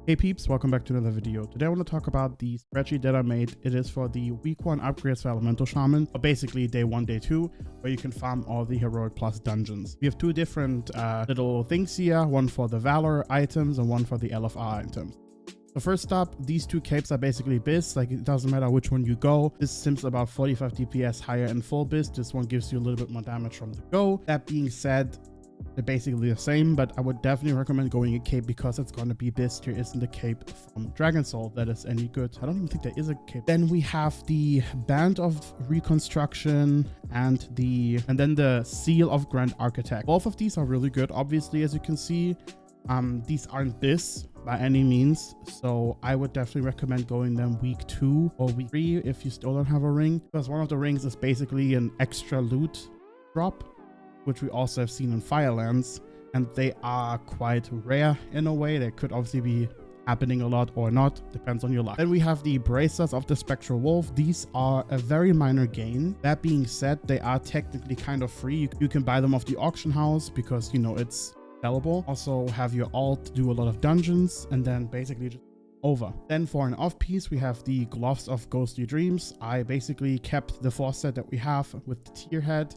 Hey peeps, welcome back to another video. Today I want to talk about the spreadsheet that I made. It is for the week 1 upgrades for Elemental Shaman, or basically day 1, day 2, where you can farm all the Heroic Plus dungeons. We have two different little things here, one for the Valor items and one for the LFR items. So first up, these two capes are basically BIS, like it doesn't matter which one you go. This sims about 45 DPS higher in full BIS. This one gives you a little bit more damage from the go. That being said, they're basically the same, but I would definitely recommend going a cape because it's going to be BIS. There isn't a cape from Dragon Soul that is any good. I don't even think there is a cape. Then we have the Band of Reconstruction and then the Seal of Grand Architect. Both of these are really good, obviously, as you can see. These aren't BIS by any means, so I would definitely recommend going them week 2 or week 3 if you still don't have a ring, because one of the rings is basically an extra loot drop, which we also have seen in Firelands, and they are quite rare in a way. They could obviously be happening a lot or not, depends on your luck. Then we have the Bracers of the Spectral Wolf. These are a very minor gain. That being said, they are technically kind of free. You can buy them off the auction house because, you know, it's sellable. Also have your alt do a lot of dungeons and then basically just over. Then for an off piece, we have the Gloves of Ghostly Dreams. I basically kept the 4 set that we have with the tier head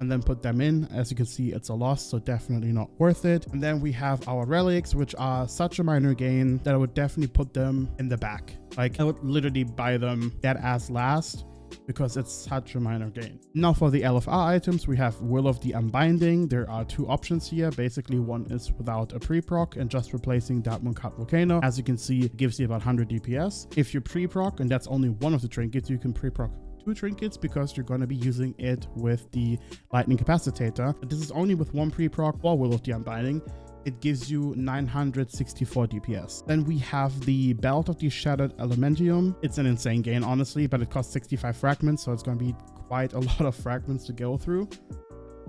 and then put them in. As you can see, it's a loss, so definitely not worth it. And then we have our relics, which are such a minor gain that I would definitely put them in the back. Like I would literally buy them dead ass last because it's such a minor gain. Now for the LFR items, we have Will of the Unbinding. There are 2 options here. Basically, one is without a pre-proc and just replacing Dark Moon Cut Volcano. As you can see, it gives you about 100 DPS. If you pre-proc, and that's only one of the trinkets, you can pre-proc 2 trinkets because you're going to be using it with the Lightning Capacitator. But this is only with 1 pre-proc for Will of the Unbinding. It gives you 964 DPS. Then we have the Belt of the Shattered Elementium. It's an insane gain, honestly, but it costs 65 fragments, so it's going to be quite a lot of fragments to go through.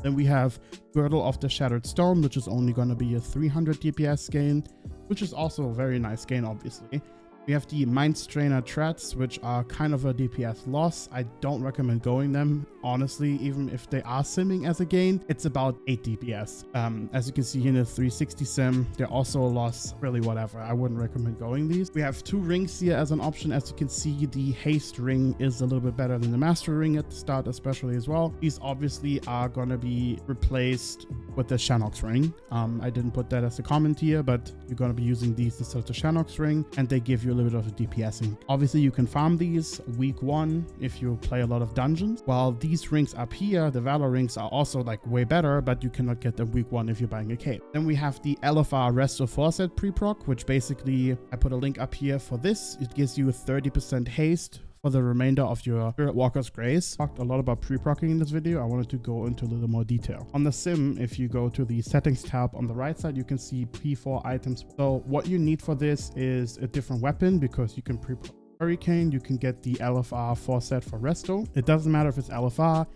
Then we have Girdle of the Shattered Stone, which is only going to be a 300 DPS gain, which is also a very nice gain, obviously. We have the Mind Strainer Treads, which are kind of a DPS loss. I don't recommend going them, honestly, even if they are simming as a gain. It's about 8 DPS. As you can see in the 360 sim, they're also a loss, really whatever. I wouldn't recommend going these. We have 2 rings here as an option. As you can see, the Haste ring is a little bit better than the Master ring at the start, especially as well. These obviously are going to be replaced with the Shanox ring. I didn't put that as a comment here, but you're going to be using these instead of the Shanox ring, and they give you a little bit of a DPSing. Obviously, you can farm these week 1 if you play a lot of dungeons. While these rings up here, the Valor rings, are also like way better, but you cannot get them week 1 if you're buying a cape. Then we have the LFR Resto 4 set pre-proc, which basically, I put a link up here for this. It gives you 30% haste for the remainder of your Spirit Walker's Grace. Talked a lot about pre-procking in this video. I wanted to go into a little more detail. On the sim, if you go to the settings tab on the right side, you can see P4 items. So what you need for this is a different weapon, because you can pre-proc Hurricane. You can get the LFR 4 set for Resto. It doesn't matter if it's LFR,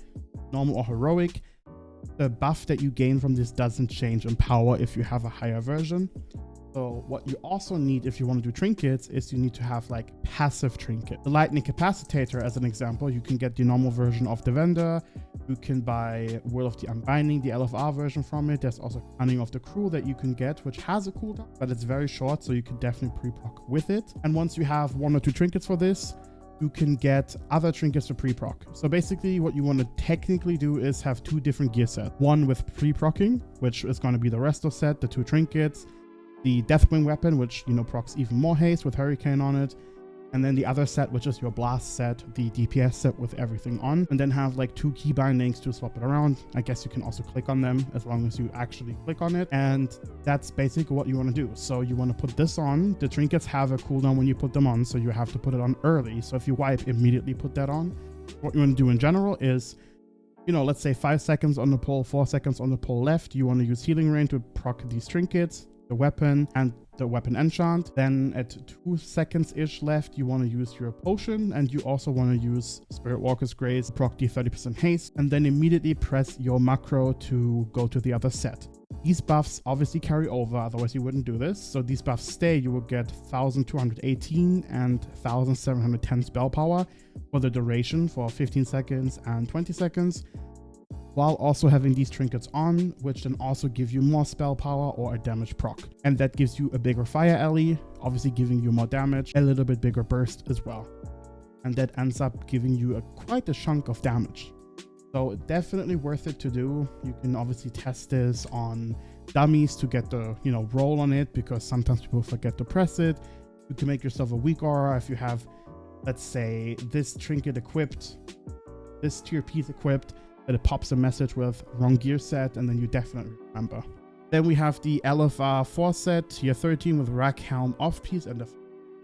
normal or heroic. The buff that you gain from this doesn't change in power if you have a higher version. So what you also need if you want to do trinkets is you need to have like passive trinket. The Lightning Capacitator, as an example, you can get the normal version of the vendor. You can buy Will of the Unbinding, the LFR version from it. There's also Cunning of the Crew that you can get, which has a cooldown, but it's very short, so you can definitely pre-proc with it. And once you have 1 or 2 trinkets for this, you can get other trinkets to pre-proc. So basically what you want to technically do is have 2 different gear sets. One with pre-procking, which is going to be the Resto set, the 2 trinkets, the Deathwing weapon, which, you know, procs even more haste with Hurricane on it, and then the other set, which is your Blast set, the DPS set with everything on, and then have like 2 key bindings to swap it around. I guess you can also click on them as long as you actually click on it, and that's basically what you want to do. So you want to put this on. The trinkets have a cooldown when you put them on, so you have to put it on early. So if you wipe, immediately put that on. What you want to do in general is, you know, let's say 5 seconds on the pole, 4 seconds on the pole left, you want to use Healing Rain to proc these trinkets, the weapon and the weapon enchant. Then at 2 seconds-ish left, you want to use your potion, and you also want to use Spirit Walker's Grace, proc the 30% haste, and then immediately press your macro to go to the other set. These buffs obviously carry over, otherwise you wouldn't do this. So these buffs stay. You will get 1218 and 1710 spell power for the duration for 15 seconds and 20 seconds. while also having these trinkets on, which then also give you more spell power or a damage proc. And that gives you a bigger fire ally, obviously giving you more damage, a little bit bigger burst as well. And that ends up giving you quite a chunk of damage. So definitely worth it to do. You can obviously test this on dummies to get the, roll on it, because sometimes people forget to press it. You can make yourself a weak aura if you have, let's say, this trinket equipped, this tier piece equipped, that it pops a message with wrong gear set, and then you definitely remember. Then we have the LFR 4 set, tier 13 with rack helm off piece and a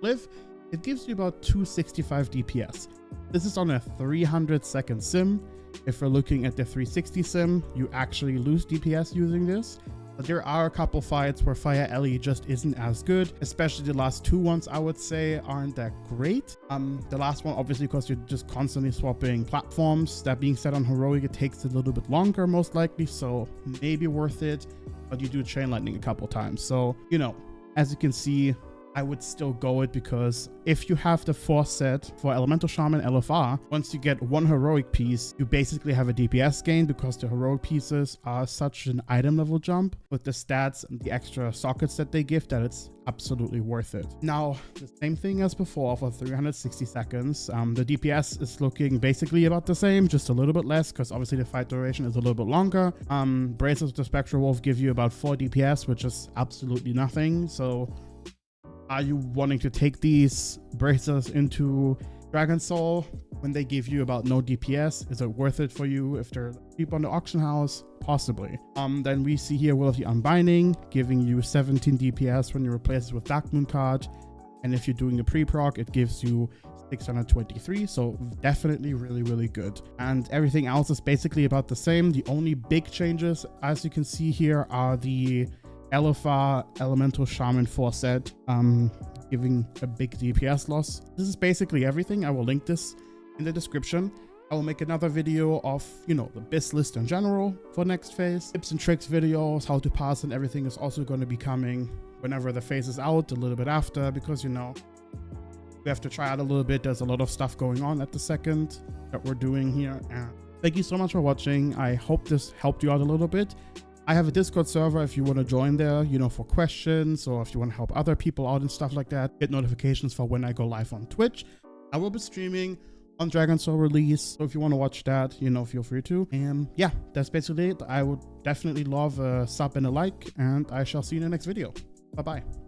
live. It gives you about 265 DPS. This is on a 300-second sim. If we're looking at the 360 sim, you actually lose DPS using this. But there are a couple fights where Fire Ally just isn't as good, especially the last two ones I would say aren't that great. The last one, obviously, because you're just constantly swapping platforms. That being said, on Heroic, it takes a little bit longer, most likely, so maybe worth it. But you do Chain Lightning a couple times. So, as you can see, I would still go it, because if you have the 4 set for Elemental Shaman LFR, once you get one heroic piece, you basically have a DPS gain, because the heroic pieces are such an item level jump with the stats and the extra sockets that they give, that it's absolutely worth it. Now, the same thing as before for 360 seconds. The DPS is looking basically about the same, just a little bit less, because obviously the fight duration is a little bit longer. Braces with the Spectral Wolf give you about 4 DPS, which is absolutely nothing. So are you wanting to take these braces into Dragon Soul when they give you about no DPS? Is it worth it for you if they're cheap on the auction house? Possibly. Then we see here Will of the Unbinding, giving you 17 DPS when you replace it with Dark Moon card. And if you're doing the pre-proc, it gives you 623. So definitely really, really good. And everything else is basically about the same. The only big changes, as you can see here, are the LFR Elemental Shaman 4 set, giving a big DPS loss. This is basically everything. I will link this in the description. I will make another video of, the BIS list in general for next phase. Tips and tricks videos, how to pass and everything is also going to be coming whenever the phase is out, a little bit after, because, we have to try out a little bit. There's a lot of stuff going on at the second that we're doing here. And thank you so much for watching. I hope this helped you out a little bit. I have a Discord server if you want to join there, for questions, or if you want to help other people out and stuff like that. Get notifications for when I go live on Twitch. I will be streaming on Dragon Soul release, so if you want to watch that, feel free to. And yeah, that's basically it. I would definitely love a sub and a like, and I shall see you in the next video. Bye-bye.